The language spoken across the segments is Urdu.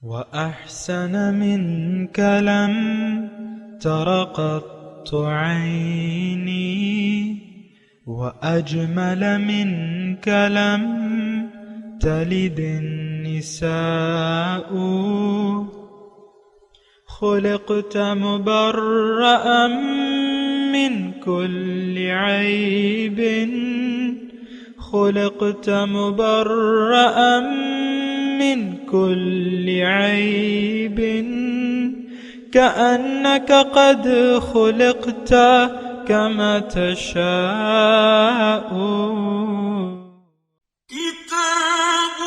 وأحسن منك لم تر قط عيني وأجمل منك لم تلد النساء خلقت مبرأ من كل عيب خلقت مبرأ من كل عيب كأنك قد خلقت كما تشاء كتاب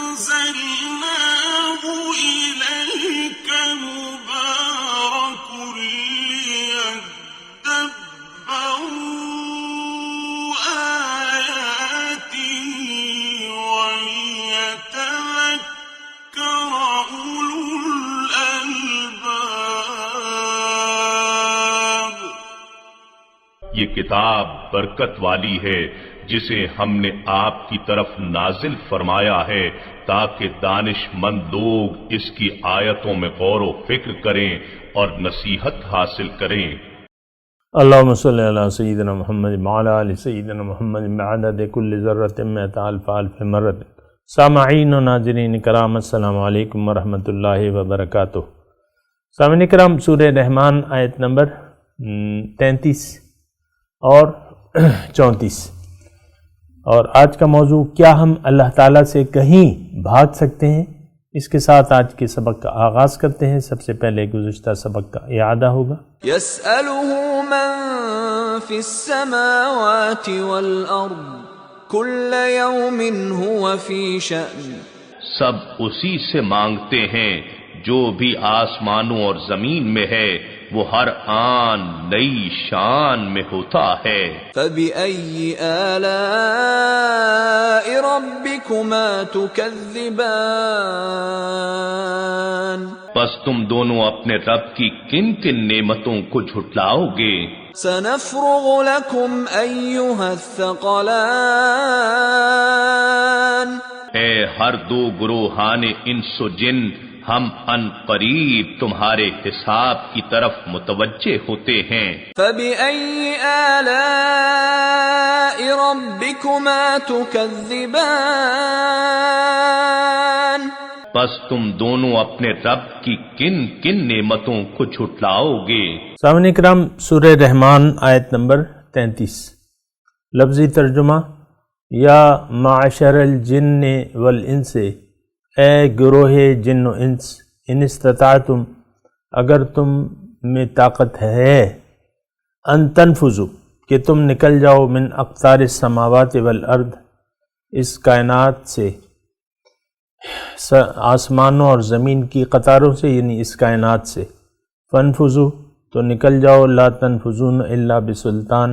أنزلناه إليك مبارك ليدبروا آياته وليتذكر أولو الألباب۔ یہ کتاب برکت والی ہے جسے ہم نے آپ کی طرف نازل فرمایا ہے تاکہ دانش مند لوگ اس کی آیتوں میں غور و فکر کریں اور نصیحت حاصل کریں۔ اللہم صلی علی سیدنا محمد وعلی آل سیدنا محمد بعدد کل ذرۃ مئۃ الف الف مرۃ۔ سامعین و ناظرین کرام، السلام علیکم ورحمۃ اللہ وبرکاتہ۔ سامعین کرام، سورہ رحمان آیت نمبر 33 اور 34، اور آج کا موضوع کیا ہم اللہ تعالیٰ سے کہیں بھاگ سکتے ہیں؟ اس کے ساتھ آج کے سبق کا آغاز کرتے ہیں۔ سب سے پہلے گزشتہ سبق کا اعادہ ہوگا۔ يسأله من في السماوات والأرض كل يوم هو في شأن۔ سب اسی سے مانگتے ہیں جو بھی آسمانوں اور زمین میں ہے، وہ ہر آن نئی شان میں ہوتا ہے۔ فبأي آلاء ربكما تكذبان۔ بس تم دونوں اپنے رب کی کن کن نعمتوں کو جھٹلاؤ گے؟ سنفرغ لكم أيها الثقلان۔ اے ہر دو گروہان انس و جن، ہم ان قریب تمہارے حساب کی طرف متوجہ ہوتے ہیں۔ فبأي آلاء ربكما تكذبان۔ بس تم دونوں اپنے رب کی کن کن نعمتوں کو جھٹلاؤ گے؟ سامعین کرام، سورہ رحمان آیت نمبر 33، لفظی ترجمہ: یا معشر الجن والانس، اے گروہ جن و انس، ان استطاعتم، اگر تم میں طاقت ہے، ان تنفذوا، کہ تم نکل جاؤ، من اقطار السماوات والارض، اس کائنات سے، آسمانوں اور زمین کی قطاروں سے، یعنی اس کائنات سے، فانفذوا، تو نکل جاؤ، لا تنفذون الا بسلطان،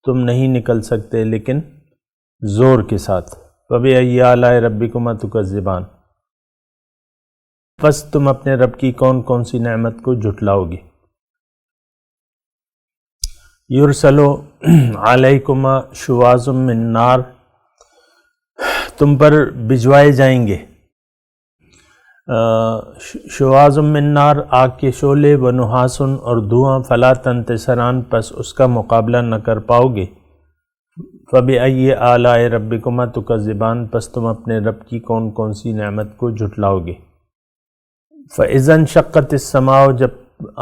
تم نہیں نکل سکتے لیکن زور کے ساتھ۔ فبأي آلاء ربكما تكذبان، پس تم اپنے رب کی کون کون سی نعمت کو جھٹلاؤ گے؟ یرسلو علیکما شواظ من نار، تم پر بھجوائے جائیں گے شواظ من نار، آگ کے شعلے، و نحاسن، اور دھواں، فلا تنتصران، پس اس کا مقابلہ نہ کر پاؤ گے۔ فبأي آلاء ربكما تكذبان، پس تم اپنے رب کی کون کون سی نعمت کو جھٹلاؤ گے؟ فإذا انشقت السماء، جب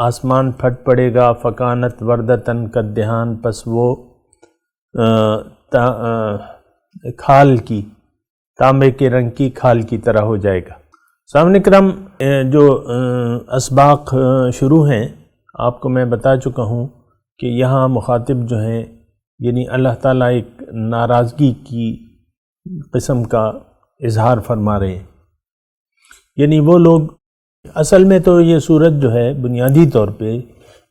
آسمان پھٹ پڑے گا، فکانت وردۃ کالدہان، پس وہ کھال کی، تانبے کے رنگ کی کھال کی طرح ہو جائے گا۔ سامعین کرام، جو اسباق شروع ہیں آپ کو میں بتا چکا ہوں کہ یہاں مخاطب جو ہیں، یعنی اللہ تعالیٰ ایک ناراضگی کی قسم کا اظہار فرما رہے ہیں۔ یعنی وہ لوگ، اصل میں تو یہ صورت جو ہے بنیادی طور پہ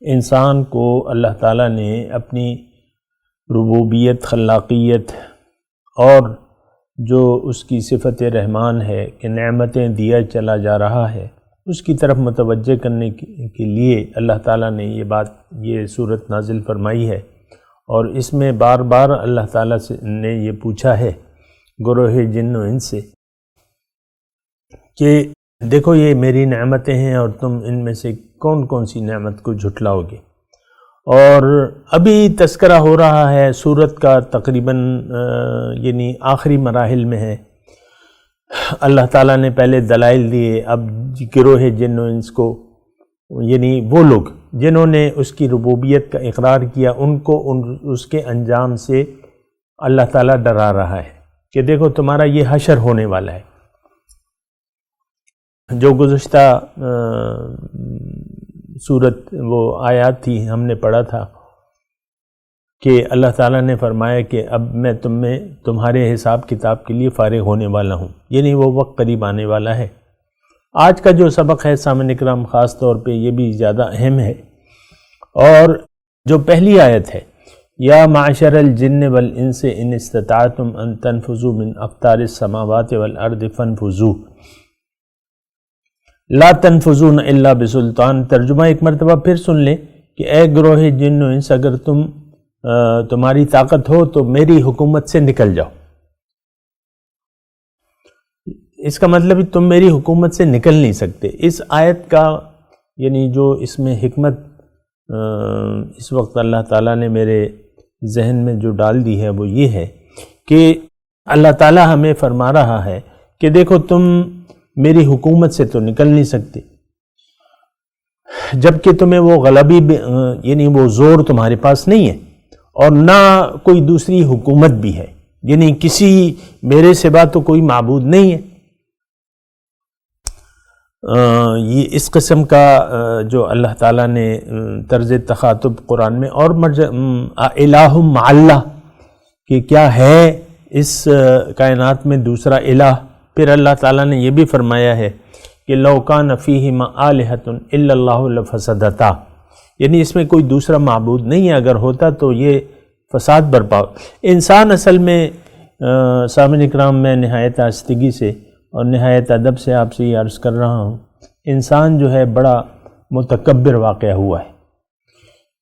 انسان کو اللہ تعالیٰ نے اپنی ربوبیت، خلاقیت اور جو اس کی صفت رحمان ہے کہ نعمتیں دیا چلا جا رہا ہے، اس کی طرف متوجہ کرنے کے لیے اللہ تعالیٰ نے یہ صورت نازل فرمائی ہے۔ اور اس میں بار بار اللہ تعالیٰ نے یہ پوچھا ہے گروہ جن و انس سے کہ دیکھو یہ میری نعمتیں ہیں اور تم ان میں سے کون کون سی نعمت کو جھٹلاؤ گے. اور ابھی تذکرہ ہو رہا ہے سورت کا تقریباً یعنی آخری مراحل میں ہے. اللہ تعالیٰ نے پہلے دلائل دیے، اب گروہ جن و انس کو، یعنی وہ لوگ جنہوں نے اس کی ربوبیت کا اقرار کیا، ان کو اس کے انجام سے اللہ تعالیٰ ڈرا رہا ہے کہ دیکھو تمہارا یہ حشر ہونے والا ہے. جو گزشتہ سورت وہ آیات تھی ہم نے پڑھا تھا کہ اللہ تعالیٰ نے فرمایا کہ اب میں تمہارے حساب کتاب کے لیے فارغ ہونے والا ہوں، یعنی وہ وقت قریب آنے والا ہے. آج کا جو سبق ہے سامعین اکرام خاص طور پہ یہ بھی زیادہ اہم ہے، اور جو پہلی آیت ہے یا معشر الجن والانس ان استطعتم ان تنفذوا من اقطار السماوات والارض فانفذوا لا تنفذون الا بسلطان. ترجمہ ایک مرتبہ پھر سن لیں کہ اے گروہ جن و انس، اگر تمہاری طاقت ہو تو میری حکومت سے نکل جاؤ. اس کا مطلب تم میری حکومت سے نکل نہیں سکتے. اس آیت کا یعنی جو اس میں حکمت اس وقت اللہ تعالیٰ نے میرے ذہن میں جو ڈال دی ہے وہ یہ ہے کہ اللہ تعالیٰ ہمیں فرما رہا ہے کہ دیکھو تم میری حکومت سے تو نکل نہیں سکتے، جبکہ تمہیں وہ غلبی یعنی وہ زور تمہارے پاس نہیں ہے، اور نہ کوئی دوسری حکومت بھی ہے، یعنی کسی میرے سوا تو کوئی معبود نہیں ہے. یہ اس قسم کا جو اللہ تعالیٰ نے طرز تخاطب قرآن میں اور الہ مع اللہ کہ کیا ہے اس کائنات میں دوسرا الہ. پھر اللہ تعالیٰ نے یہ بھی فرمایا ہے کہ لو کان فیہما آلہۃ الا اللہ لفسدتا، یعنی اس میں کوئی دوسرا معبود نہیں ہے، اگر ہوتا تو یہ فساد برپا. انسان اصل میں سامعین اکرام میں نہایت آہستگی سے اور نہایت ادب سے آپ سے یہ عرض کر رہا ہوں، انسان جو ہے بڑا متکبر واقع ہوا ہے.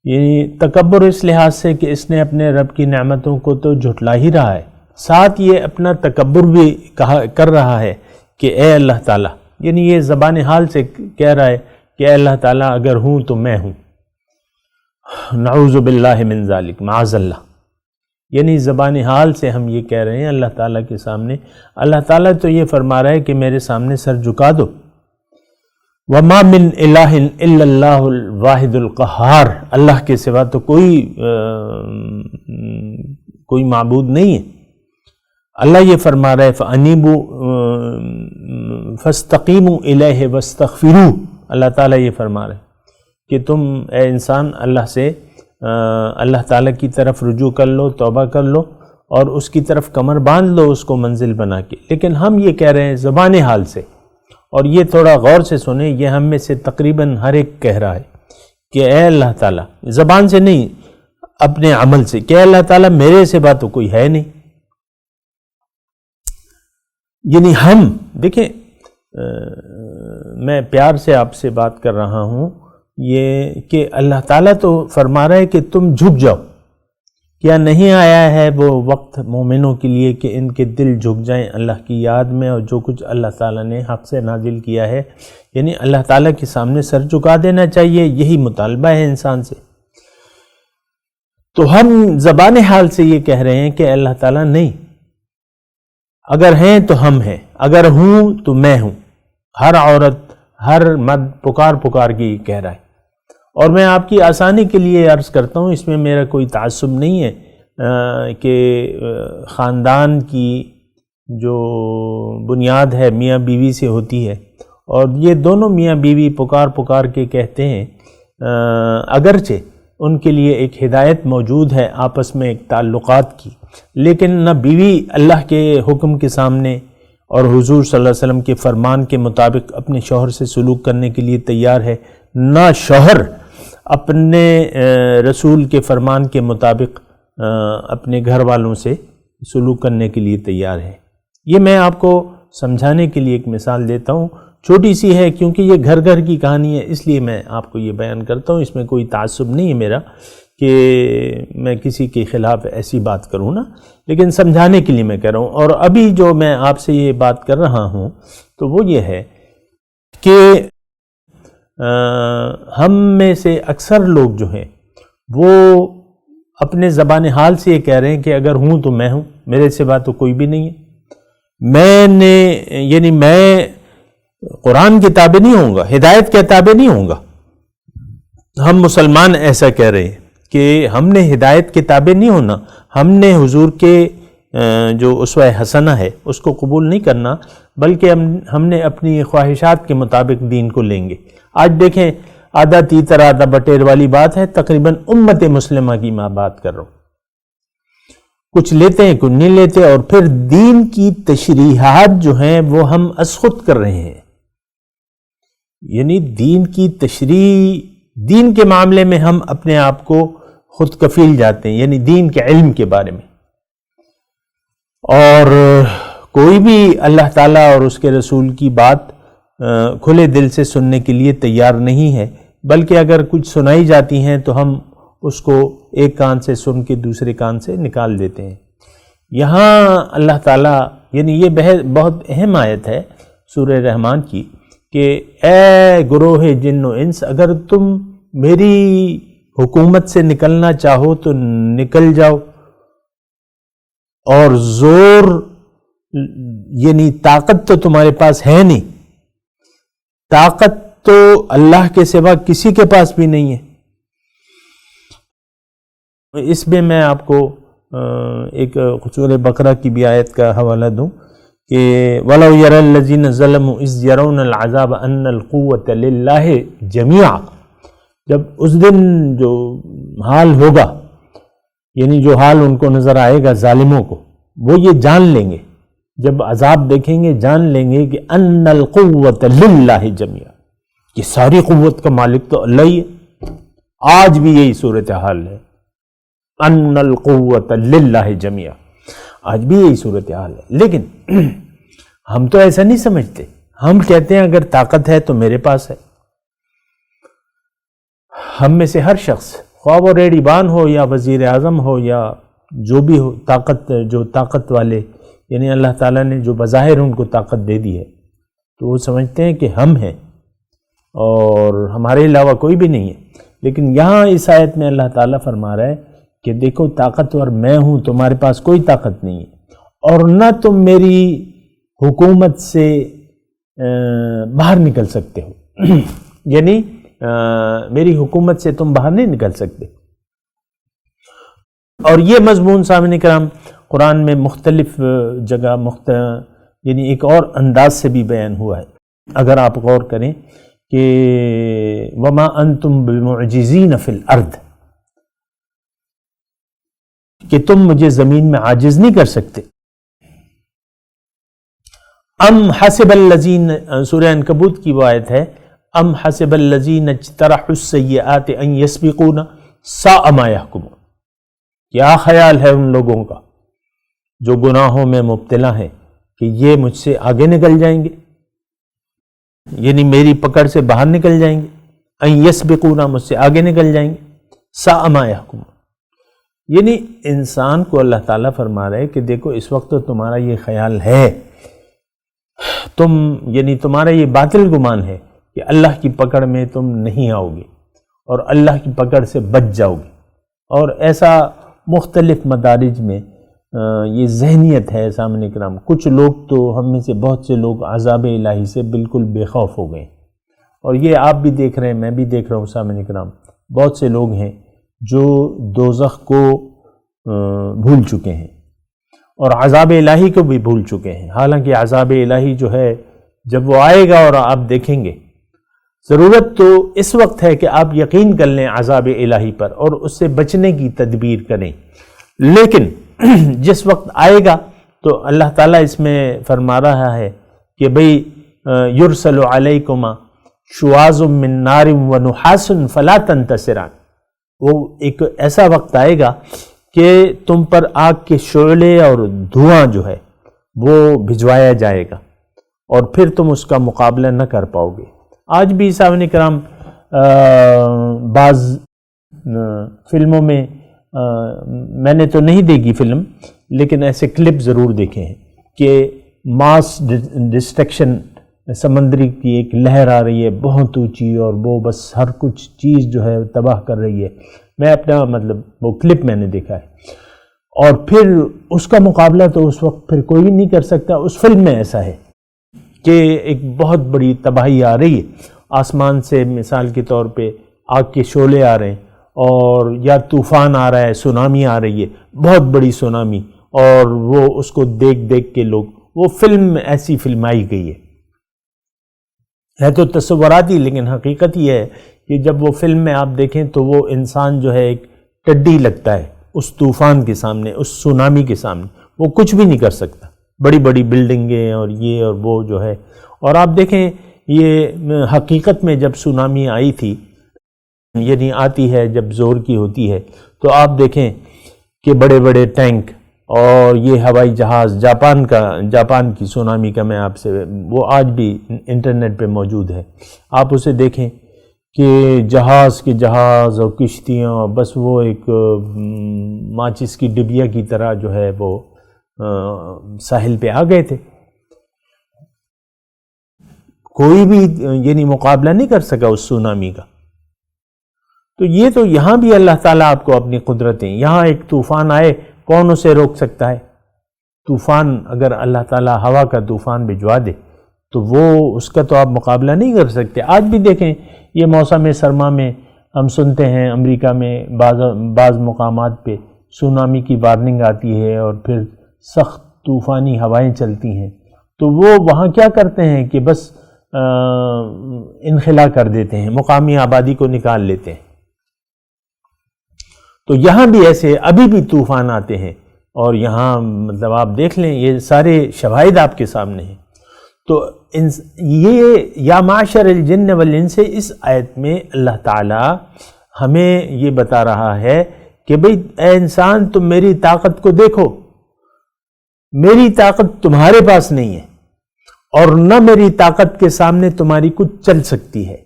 یعنی تکبر اس لحاظ سے کہ اس نے اپنے رب کی نعمتوں کو تو جھٹلا ہی رہا ہے، ساتھ یہ اپنا تکبر بھی کر رہا ہے کہ اے اللہ تعالیٰ، یعنی یہ زبان حال سے کہہ رہا ہے کہ اے اللہ تعالیٰ اگر ہوں تو میں ہوں. نعوذ باللہ من ذالک، معاذ اللہ. یعنی زبان حال سے ہم یہ کہہ رہے ہیں اللہ تعالیٰ کے سامنے. اللہ تعالیٰ تو یہ فرما رہا ہے کہ میرے سامنے سر جھکا دو. وما من الہ الا اللہ الواحد القہار، اللہ کے سوا تو کوئی معبود نہیں ہے. اللہ یہ فرما رہا ہے فَأَنِيبُوا فَاسْتَقِيمُوا إِلَيْهِ وَاسْتَغْفِرُوا. اللہ تعالیٰ یہ فرما رہا ہے کہ تم اے انسان اللہ تعالیٰ کی طرف رجوع کر لو، توبہ کر لو اور اس کی طرف کمر باندھ لو اس کو منزل بنا کے. لیکن ہم یہ کہہ رہے ہیں زبان حال سے، اور یہ تھوڑا غور سے سنیں، یہ ہم میں سے تقریباً ہر ایک کہہ رہا ہے کہ اے اللہ تعالیٰ، زبان سے نہیں اپنے عمل سے، کہ اے اللہ تعالیٰ میرے سوا تو کوئی ہے نہیں. یعنی ہم دیکھیں، میں پیار سے آپ سے بات کر رہا ہوں یہ کہ اللہ تعالیٰ تو فرما رہا ہے کہ تم جھک جاؤ. کیا نہیں آیا ہے وہ وقت مومنوں کے لیے کہ ان کے دل جھک جائیں اللہ کی یاد میں، اور جو کچھ اللہ تعالیٰ نے حق سے نازل کیا ہے یعنی اللہ تعالیٰ کے سامنے سر جھکا دینا چاہیے. یہی مطالبہ ہے انسان سے. تو ہم زبان حال سے یہ کہہ رہے ہیں کہ اللہ تعالیٰ نہیں، اگر ہیں تو ہم ہیں، اگر ہوں تو میں ہوں. ہر عورت ہر مرد پکار کے کہہ رہا ہے. اور میں آپ کی آسانی کے لیے عرض کرتا ہوں، اس میں میرا کوئی تعصب نہیں ہے کہ خاندان کی جو بنیاد ہے میاں بیوی سے ہوتی ہے، اور یہ دونوں میاں بیوی پکار کے کہتے ہیں، اگرچہ ان کے لیے ایک ہدایت موجود ہے آپس میں ایک تعلقات کی، لیکن نہ بیوی اللہ کے حکم کے سامنے اور حضور صلی اللہ علیہ وسلم کے فرمان کے مطابق اپنے شوہر سے سلوک کرنے کے لیے تیار ہے، نہ شوہر اپنے رسول کے فرمان کے مطابق اپنے گھر والوں سے سلوک کرنے کے لیے تیار ہے. یہ میں آپ کو سمجھانے کے لیے ایک مثال دیتا ہوں، چھوٹی سی ہے کیونکہ یہ گھر کی کہانی ہے، اس لیے میں آپ کو یہ بیان کرتا ہوں. اس میں کوئی تعصب نہیں ہے میرا کہ میں کسی کے خلاف ایسی بات کروں نا، لیکن سمجھانے کے لیے میں کہہ رہا ہوں. اور ابھی جو میں آپ سے یہ بات کر رہا ہوں تو وہ یہ ہے کہ ہم میں سے اکثر لوگ جو ہیں وہ اپنے زبان حال سے یہ کہہ رہے ہیں کہ اگر ہوں تو میں ہوں، میرے سوا تو کوئی بھی نہیں ہے، میں قرآن کے تابع نہیں ہوں گا، ہدایت کے تابع نہیں ہوں گا۔ ہم مسلمان ایسا کہہ رہے ہیں کہ ہم نے ہدایت کے تابع نہیں ہونا، ہم نے حضور کے جو اسوہ حسنہ ہے اس کو قبول نہیں کرنا، بلکہ ہم نے اپنی خواہشات کے مطابق دین کو لیں گے۔ آج دیکھیں، آدھا تیتر آدھا بٹیر والی بات ہے، تقریباً امت مسلمہ کی میں بات کر رہا ہوں، کچھ لیتے ہیں کچھ نہیں لیتے، اور پھر دین کی تشریحات جو ہیں وہ ہم از خود کر رہے ہیں، یعنی دین کی تشریح، دین کے معاملے میں ہم اپنے آپ کو خود کفیل جاتے ہیں، یعنی دین کے علم کے بارے میں، اور کوئی بھی اللہ تعالیٰ اور اس کے رسول کی بات کھلے دل سے سننے کے لیے تیار نہیں ہے، بلکہ اگر کچھ سنائی جاتی ہیں تو ہم اس کو ایک کان سے سن کے دوسرے کان سے نکال دیتے ہیں۔ یہاں اللہ تعالیٰ، یعنی یہ بہت اہم آیت ہے سورہ رحمان کی، کہ اے گروہ جن و انس، اگر تم میری حکومت سے نکلنا چاہو تو نکل جاؤ، اور زور یعنی طاقت تو تمہارے پاس ہے نہیں، طاقت تو اللہ کے سوا کسی کے پاس بھی نہیں ہے۔ اس میں میں آپ کو ایک سورہ بقرہ کی بھی آیت کا حوالہ دوں کہ وَلَوْ يَرَى الَّذِينَ ظَلَمُوا إِذْ يَرَوْنَ الْعَذَابَ أَنَّ الْقُوَّةَ لِلَّهِ جَمِيعًا، جب اس دن جو حال ہوگا، یعنی جو حال ان کو نظر آئے گا ظالموں کو، وہ یہ جان لیں گے، جب عذاب دیکھیں گے جان لیں گے کہ ان القوت للہ جميعا، یہ ساری قوت کا مالک تو اللہ ہی ہے۔ آج بھی یہی صورتحال ہے، ان القوت للہ جميعا، آج بھی یہی صورتحال ہے، لیکن ہم تو ایسا نہیں سمجھتے، ہم کہتے ہیں اگر طاقت ہے تو میرے پاس ہے۔ ہم میں سے ہر شخص، خواہ وہ ریڈی بان ہو یا وزیر اعظم ہو یا جو بھی ہو، جو طاقت والے، یعنی اللہ تعالیٰ نے جو بظاہر ان کو طاقت دے دی ہے، تو وہ سمجھتے ہیں کہ ہم ہیں اور ہمارے علاوہ کوئی بھی نہیں ہے۔ لیکن یہاں اس آیت میں اللہ تعالیٰ فرما رہا ہے کہ دیکھو طاقتور میں ہوں، تمہارے پاس کوئی طاقت نہیں ہے، اور نہ تم میری حکومت سے باہر نکل سکتے ہو، یعنی میری حکومت سے تم باہر نہیں نکل سکتے۔ اور یہ مضمون سامعین کرام قرآن میں مختلف جگہ یعنی ایک اور انداز سے بھی بیان ہوا ہے۔ اگر آپ غور کریں کہ وما انتم بمعجزین فی الارض، کہ تم مجھے زمین میں عاجز نہیں کر سکتے۔ ام حسب الذین، سورہ عنکبوت کی وہ آیت ہے، ام حسب الذین اجترحوا السیئات ان یسبقونا ساء ما یحکمون، کیا خیال ہے ان لوگوں کا جو گناہوں میں مبتلا ہیں کہ یہ مجھ سے آگے نکل جائیں گے، یعنی میری پکڑ سے باہر نکل جائیں گے، ان یسبقونا، مجھ سے آگے نکل جائیں گے، ساء ما یحکمون، یعنی انسان کو اللہ تعالیٰ فرما رہے کہ دیکھو اس وقت تو تمہارا یہ خیال ہے، یعنی تمہارا یہ باطل گمان ہے کہ اللہ کی پکڑ میں تم نہیں آؤ گے اور اللہ کی پکڑ سے بچ جاؤ گے، اور ایسا مختلف مدارج میں یہ ذہنیت ہے سامعین کرام۔ کچھ لوگ تو ہم میں سے بہت سے لوگ عذاب الہی سے بالکل بے خوف ہو گئے، اور یہ آپ بھی دیکھ رہے ہیں، میں بھی دیکھ رہا ہوں سامعین کرام، بہت سے لوگ ہیں جو دوزخ کو بھول چکے ہیں اور عذاب الہی کو بھی بھول چکے ہیں، حالانکہ عذاب الہی جو ہے جب وہ آئے گا اور آپ دیکھیں گے، ضرورت تو اس وقت ہے کہ آپ یقین کر لیں عذاب الہی پر اور اس سے بچنے کی تدبیر کریں، لیکن جس وقت آئے گا تو اللہ تعالیٰ اس میں فرما رہا ہے کہ بھئی یرسل علیکما شواظ من نار ونحاس فلا تنتصران، وہ ایک ایسا وقت آئے گا کہ تم پر آگ کے شعلے اور دھواں جو ہے وہ بھجوایا جائے گا اور پھر تم اس کا مقابلہ نہ کر پاؤ گے۔ آج بھی سامعین کرام بعض فلموں میں، میں نے تو نہیں دیکھی فلم، لیکن ایسے کلپ ضرور دیکھے ہیں کہ ماس ڈسٹرکشن سمندری کی ایک لہر آ رہی ہے بہت اونچی، اور وہ بس ہر کچھ چیز جو ہے تباہ کر رہی ہے. میں اپنا مطلب وہ کلپ میں نے دیکھا ہے. اور پھر اس کا مقابلہ تو اس وقت پھر کوئی بھی نہیں کر سکتا. اس فلم میں ایسا ہے کہ ایک بہت بڑی تباہی آ رہی ہے آسمان سے، مثال کے طور پہ آگ کے شعلے آ رہے ہیں، اور یا طوفان آ رہا ہے، سونامی آ رہی ہے، بہت بڑی سونامی، اور وہ اس کو دیکھ دیکھ کے لوگ، وہ فلم ایسی فلمائی گئی ہے تو تصوراتی، لیکن حقیقت یہ ہے کہ جب وہ فلم میں آپ دیکھیں تو وہ انسان جو ہے ایک ٹڈی لگتا ہے اس طوفان کے سامنے، اس سونامی کے سامنے. وہ کچھ بھی نہیں کر سکتا. بڑی بڑی بلڈنگیں اور یہ اور وہ جو ہے. اور آپ دیکھیں یہ حقیقت میں جب سونامی آئی تھی، یعنی آتی ہے جب زور کی ہوتی ہے، تو آپ دیکھیں کہ بڑے بڑے ٹینک اور یہ ہوائی جہاز، جاپان کی سونامی کا میں آپ سے، وہ آج بھی انٹرنیٹ پہ موجود ہے، آپ اسے دیکھیں کہ جہاز کے جہاز اور کشتیاں بس وہ ایک ماچس کی ڈبیا کی طرح جو ہے وہ ساحل پہ آ گئے تھے. کوئی بھی یعنی مقابلہ نہیں کر سکا اس سونامی کا. تو یہ تو یہاں بھی اللہ تعالیٰ آپ کو اپنی قدرتیں، یہاں ایک طوفان آئے کون اسے روک سکتا ہے؟ طوفان اگر اللہ تعالیٰ ہوا کا طوفان بھجوا دے تو وہ اس کا تو آپ مقابلہ نہیں کر سکتے. آج بھی دیکھیں یہ موسم سرما میں ہم سنتے ہیں امریکہ میں بعض مقامات پہ سونامی کی وارننگ آتی ہے اور پھر سخت طوفانی ہوائیں چلتی ہیں. تو وہ وہاں کیا کرتے ہیں کہ بس انخلا کر دیتے ہیں، مقامی آبادی کو نکال لیتے ہیں. تو یہاں بھی ایسے ابھی بھی طوفان آتے ہیں، اور یہاں مطلب آپ دیکھ لیں یہ سارے شواہد آپ کے سامنے ہیں. تو یہ یا معاشر الجن والانس، اس آیت میں اللہ تعالی ہمیں یہ بتا رہا ہے کہ بھئی اے انسان تم میری طاقت کو دیکھو، میری طاقت تمہارے پاس نہیں ہے، اور نہ میری طاقت کے سامنے تمہاری کچھ چل سکتی ہے.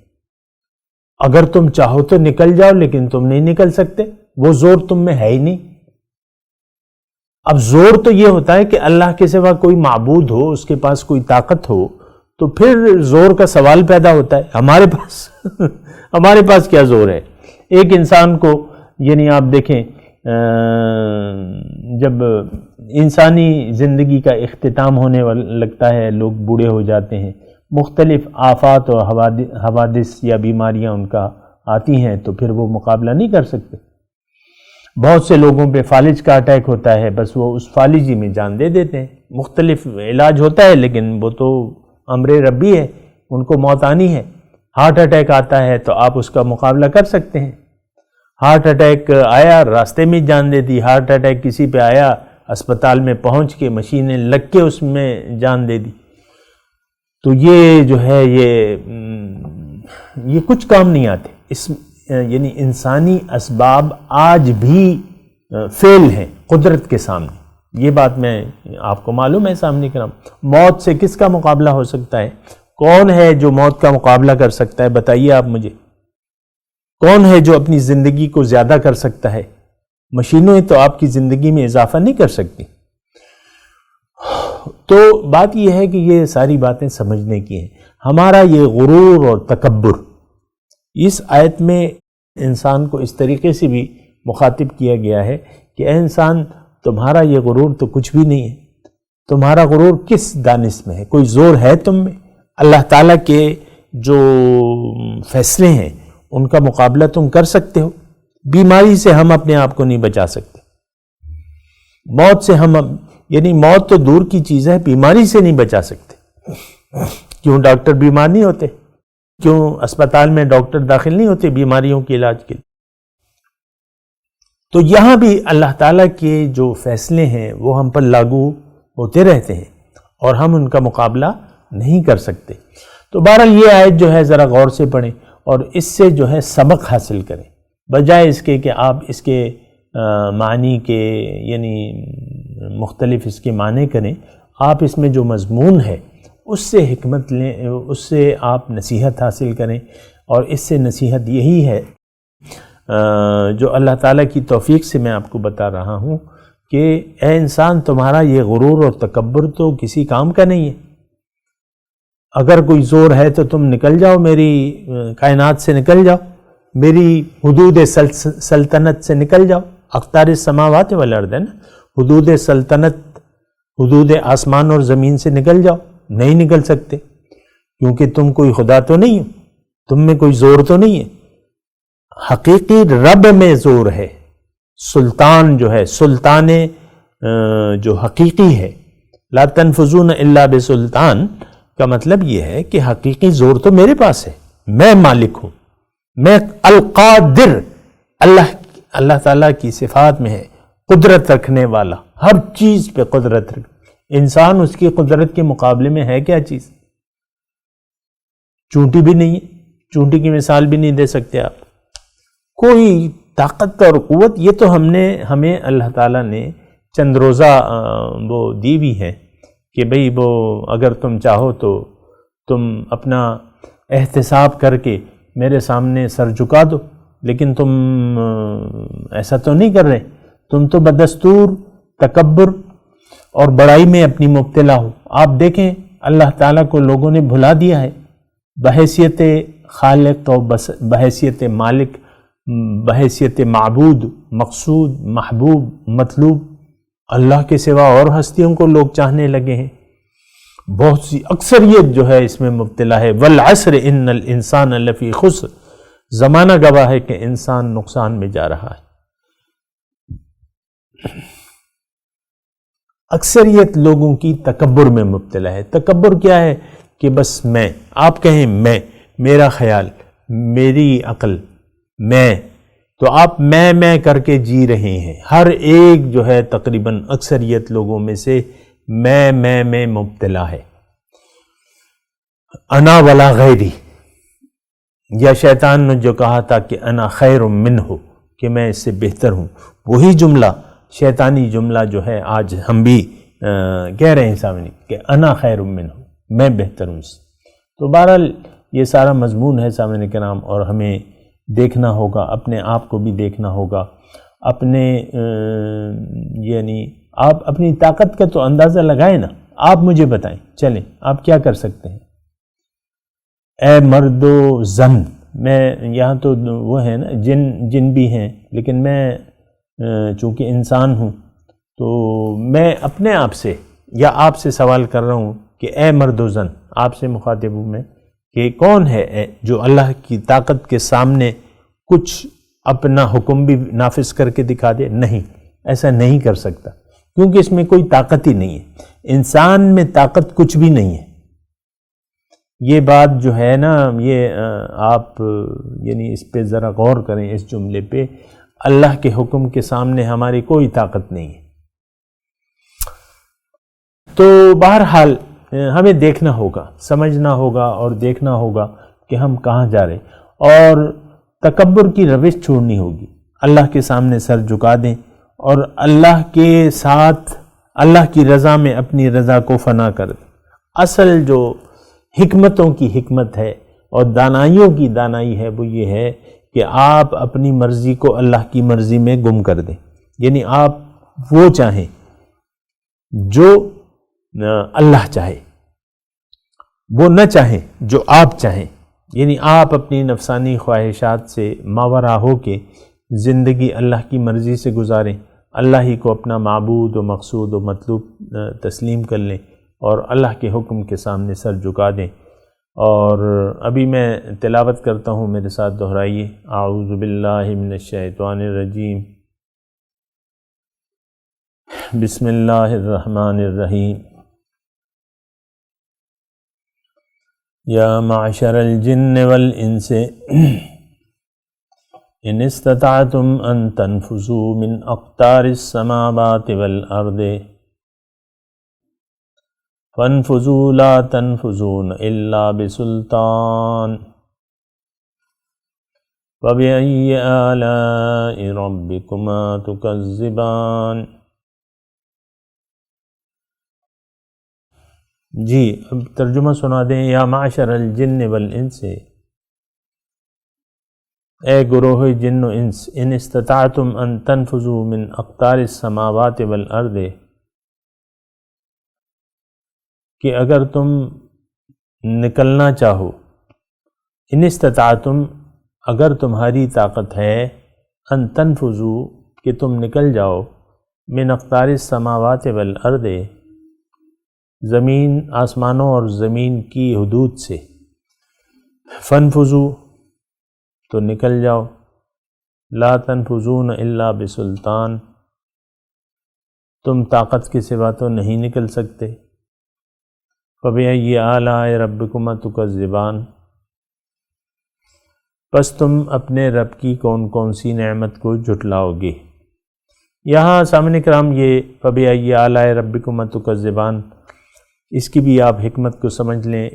اگر تم چاہو تو نکل جاؤ، لیکن تم نہیں نکل سکتے، وہ زور تم میں ہے ہی نہیں. اب زور تو یہ ہوتا ہے کہ اللہ کے سوا کوئی معبود ہو، اس کے پاس کوئی طاقت ہو، تو پھر زور کا سوال پیدا ہوتا ہے. ہمارے پاس کیا زور ہے؟ ایک انسان کو یعنی آپ دیکھیں جب انسانی زندگی کا اختتام ہونے لگتا ہے، لوگ بوڑھے ہو جاتے ہیں، مختلف آفات اور حوادث یا بیماریاں ان کا آتی ہیں، تو پھر وہ مقابلہ نہیں کر سکتے. بہت سے لوگوں پہ فالج کا اٹیک ہوتا ہے، بس وہ اس فالجی میں جان دے دیتے ہیں. مختلف علاج ہوتا ہے، لیکن وہ تو امر ربی ہے، ان کو موت آنی ہے. ہارٹ اٹیک آتا ہے تو آپ اس کا مقابلہ کر سکتے ہیں. ہارٹ اٹیک آیا، راستے میں جان دے دی. ہارٹ اٹیک کسی پہ آیا، اسپتال میں پہنچ کے مشینیں لگ کے اس میں جان دے دی. تو یہ جو ہے یہ کچھ کام نہیں آتے. اس یعنی انسانی اسباب آج بھی فیل ہیں قدرت کے سامنے. یہ بات میں آپ کو معلوم ہے سامنے کرام. موت سے کس کا مقابلہ ہو سکتا ہے؟ کون ہے جو موت کا مقابلہ کر سکتا ہے؟ بتائیے آپ مجھے. کون ہے جو اپنی زندگی کو زیادہ کر سکتا ہے؟ مشینیں تو آپ کی زندگی میں اضافہ نہیں کر سکتی. تو بات یہ ہے کہ یہ ساری باتیں سمجھنے کی ہیں. ہمارا یہ غرور اور تکبر، اس آیت میں انسان کو اس طریقے سے بھی مخاطب کیا گیا ہے کہ اے انسان تمہارا یہ غرور تو کچھ بھی نہیں ہے. تمہارا غرور کس دانش میں ہے؟ کوئی زور ہے تم میں؟ اللہ تعالیٰ کے جو فیصلے ہیں ان کا مقابلہ تم کر سکتے ہو؟ بیماری سے ہم اپنے آپ کو نہیں بچا سکتے. موت سے یعنی موت تو دور کی چیز ہے، بیماری سے نہیں بچا سکتے. کیوں ڈاکٹر بیمار نہیں ہوتے؟ کیوں اسپتال میں ڈاکٹر داخل نہیں ہوتے بیماریوں کے علاج کے لیے؟ تو یہاں بھی اللہ تعالیٰ کے جو فیصلے ہیں وہ ہم پر لاگو ہوتے رہتے ہیں اور ہم ان کا مقابلہ نہیں کر سکتے. تو بہرحال یہ آیت جو ہے ذرا غور سے پڑھیں اور اس سے جو ہے سبق حاصل کریں، بجائے اس کے کہ آپ اس کے معنی کے یعنی مختلف اس کے معنی کریں. آپ اس میں جو مضمون ہے اس سے حکمت لیں، اس سے آپ نصیحت حاصل کریں. اور اس سے نصیحت یہی ہے جو اللہ تعالیٰ کی توفیق سے میں آپ کو بتا رہا ہوں کہ اے انسان تمہارا یہ غرور اور تکبر تو کسی کام کا نہیں ہے. اگر کوئی زور ہے تو تم نکل جاؤ، میری کائنات سے نکل جاؤ، میری حدود سلطنت سے نکل جاؤ. اقطار السماوات والارض ہے نا، حدود سلطنت، حدود آسمان اور زمین سے نکل جاؤ. نہیں نکل سکتے کیونکہ تم کوئی خدا تو نہیں ہو، تم میں کوئی زور تو نہیں ہے. حقیقی رب میں زور ہے. سلطان جو ہے، سلطان جو حقیقی ہے، لا تنفذون الا بسلطان کا مطلب یہ ہے کہ حقیقی زور تو میرے پاس ہے، میں مالک ہوں، میں القادر. اللہ تعالیٰ کی صفات میں ہے قدرت رکھنے والا، ہر چیز پہ قدرت رکھ. انسان اس کی قدرت کے مقابلے میں ہے کیا چیز؟ چونٹی بھی نہیں ہے، چونٹی کی مثال بھی نہیں دے سکتے آپ. کوئی طاقت اور قوت یہ تو ہمیں اللہ تعالیٰ نے چند روزہ وہ دی ہوئی ہے کہ بھئی وہ اگر تم چاہو تو تم اپنا احتساب کر کے میرے سامنے سر جھکا دو، لیکن تم ایسا تو نہیں کر رہے. تم تو بدستور تکبر اور بڑائی میں اپنی مبتلا ہو. آپ دیکھیں اللہ تعالیٰ کو لوگوں نے بھلا دیا ہے بحیثیت خالق اور بحیثیت مالک، بحیثیت معبود، مقصود، محبوب، مطلوب. اللہ کے سوا اور ہستیوں کو لوگ چاہنے لگے ہیں. بہت سی اکثریت جو ہے اس میں مبتلا ہے. والعصر ان الانسان لفی خسر، زمانہ گواہ ہے کہ انسان نقصان میں جا رہا ہے. اکثریت لوگوں کی تکبر میں مبتلا ہے. تکبر کیا ہے؟ کہ بس میں، آپ کہیں میں، میرا خیال، میری عقل، میں، تو آپ میں کر کے جی رہے ہیں. ہر ایک جو ہے تقریباً اکثریت لوگوں میں سے میں مبتلا ہے. انا ولا غیری، یا شیطان نے جو کہا تھا کہ انا خیر منہ، کہ میں اس سے بہتر ہوں، وہی جملہ شیطانی جملہ جو ہے آج ہم بھی کہہ رہے ہیں سامنے کہ انا خیر منہ، میں بہتر ہوں. تو بہرحال یہ سارا مضمون ہے سامنے کرام، اور ہمیں دیکھنا ہوگا، اپنے آپ کو بھی دیکھنا ہوگا. اپنے یعنی آپ اپنی طاقت کا تو اندازہ لگائیں نا. آپ مجھے بتائیں، چلیں آپ کیا کر سکتے ہیں؟ اے مرد و زن، میں یہاں تو وہ ہے نا جن بھی ہیں، لیکن میں چونکہ انسان ہوں تو میں اپنے آپ سے یا آپ سے سوال کر رہا ہوں کہ اے مرد و زن، آپ سے مخاطب ہوں میں کہ کون ہے جو اللہ کی طاقت کے سامنے کچھ اپنا حکم بھی نافذ کر کے دکھا دے؟ نہیں، ایسا نہیں کر سکتا، کیونکہ اس میں کوئی طاقت ہی نہیں ہے. انسان میں طاقت کچھ بھی نہیں ہے. یہ بات جو ہے نا، یہ آپ یعنی اس پہ ذرا غور کریں، اس جملے پہ. اللہ کے حکم کے سامنے ہماری کوئی طاقت نہیں ہے. تو بہرحال ہمیں دیکھنا ہوگا، سمجھنا ہوگا اور دیکھنا ہوگا کہ ہم کہاں جا رہے، اور تکبر کی روش چھوڑنی ہوگی. اللہ کے سامنے سر جھکا دیں اور اللہ کے ساتھ اللہ کی رضا میں اپنی رضا کو فنا کر دیں. اصل جو حکمتوں کی حکمت ہے اور دانائیوں کی دانائی ہے وہ یہ ہے کہ آپ اپنی مرضی کو اللہ کی مرضی میں گم کر دیں. یعنی آپ وہ چاہیں جو اللہ چاہے، وہ نہ چاہیں جو آپ چاہیں. یعنی آپ اپنی نفسانی خواہشات سے ماورا ہو کے زندگی اللہ کی مرضی سے گزاریں، اللہ ہی کو اپنا معبود و مقصود و مطلوب تسلیم کر لیں اور اللہ کے حکم کے سامنے سر جھکا دیں. اور ابھی میں تلاوت کرتا ہوں، میرے ساتھ دہرائیے. اعوذ باللہ من الشیطان الرجیم، بسم اللہ الرحمن الرحیم. یا معشر الجن والانس ان استطعتم ان تنفذوا من اقطار السماوات والارض فانفذوا لا تنفذون الا بسلطان فبأي آلاء ربكما تكذبان. جی اب ترجمہ سنا دیں. یا معشر الجن والانس، اے گروہ جن و انس، ان استطعتم ان تنفذوا من اقطار السماوات والارض، کہ اگر تم نکلنا چاہو، ان استطاعتم اگر تمہاری طاقت ہے، ان تنفذوا کہ تم نکل جاؤ، من اقطار السماوات والارض زمین آسمانوں اور زمین کی حدود سے، فانفذوا تو نکل جاؤ، لا تنفذون الا بسلطان تم طاقت کے سوا تو نہیں نکل سکتے، فبأي آلاء ربكما تكذبان پس تم اپنے رب کی کون کون سی نعمت کو جھٹلاؤ گے۔ یہاں سامعین کرام یہ فبأي آلاء ربكما تكذبان اس کی بھی آپ حکمت کو سمجھ لیں۔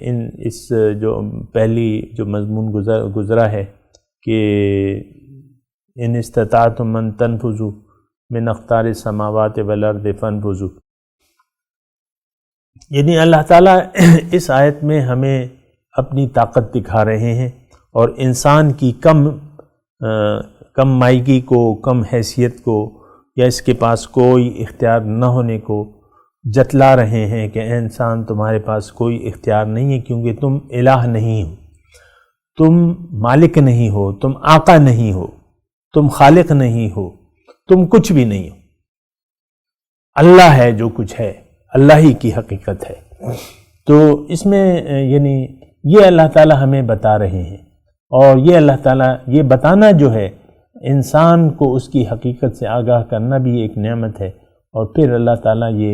اس جو پہلی جو مضمون گزرا ہے کہ ان استطاعتم ان تنفذوا من اقطار السماوات والارض فانفذوا، یعنی اللہ تعالیٰ اس آیت میں ہمیں اپنی طاقت دکھا رہے ہیں اور انسان کی کم مائیگی کو، کم حیثیت کو، یا اس کے پاس کوئی اختیار نہ ہونے کو جتلا رہے ہیں کہ اے انسان تمہارے پاس کوئی اختیار نہیں ہے، کیونکہ تم الہ نہیں ہو، تم مالک نہیں ہو، تم آقا نہیں ہو، تم خالق نہیں ہو، تم کچھ بھی نہیں ہو، اللہ ہے جو کچھ ہے، اللہ ہی کی حقیقت ہے۔ تو اس میں یعنی یہ اللہ تعالیٰ ہمیں بتا رہے ہیں، اور یہ اللہ تعالیٰ یہ بتانا جو ہے انسان کو اس کی حقیقت سے آگاہ کرنا بھی ایک نعمت ہے، اور پھر اللہ تعالیٰ یہ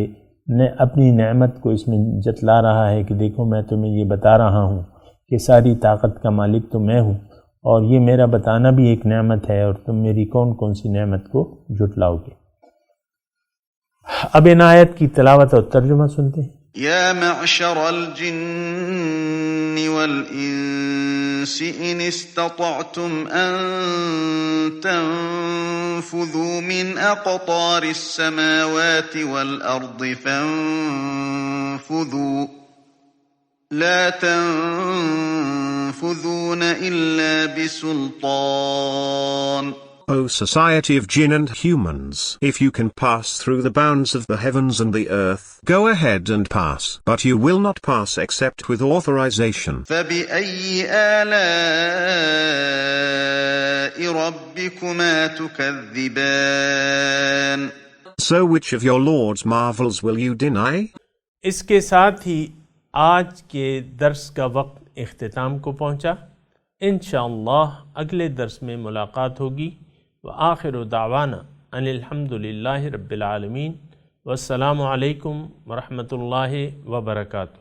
اپنی نعمت کو اس میں جتلا رہا ہے کہ دیکھو میں تمہیں یہ بتا رہا ہوں کہ ساری طاقت کا مالک تو میں ہوں، اور یہ میرا بتانا بھی ایک نعمت ہے، اور تم میری کون کون سی نعمت کو جھٹلاؤ گے۔ اب ان آیت کی تلاوت اور ترجمہ سنتے ہیں۔ يا معشر الجن والإنس إن استطعتم أن تنفذوا من أقطار السماوات والأرض فانفذوا لا تنفذون إلا بسلطان O society of jinn and humans, if you can pass through the bounds of the heavens and the earth, go ahead and pass, but you will not pass except with authorization. فبأي آلاء ربكما تكذبان So which of your Lord's marvels will you deny? اس کے ساتھ ہی آج کے درس کا وقت اختتام کو پہنچا۔ انشاءاللہ اگلے درس میں ملاقات ہوگی۔ وآخر دعوانا ان الحمدللہ رب العالمین، والسلام علیکم ورحمۃ اللہ وبرکاتہ۔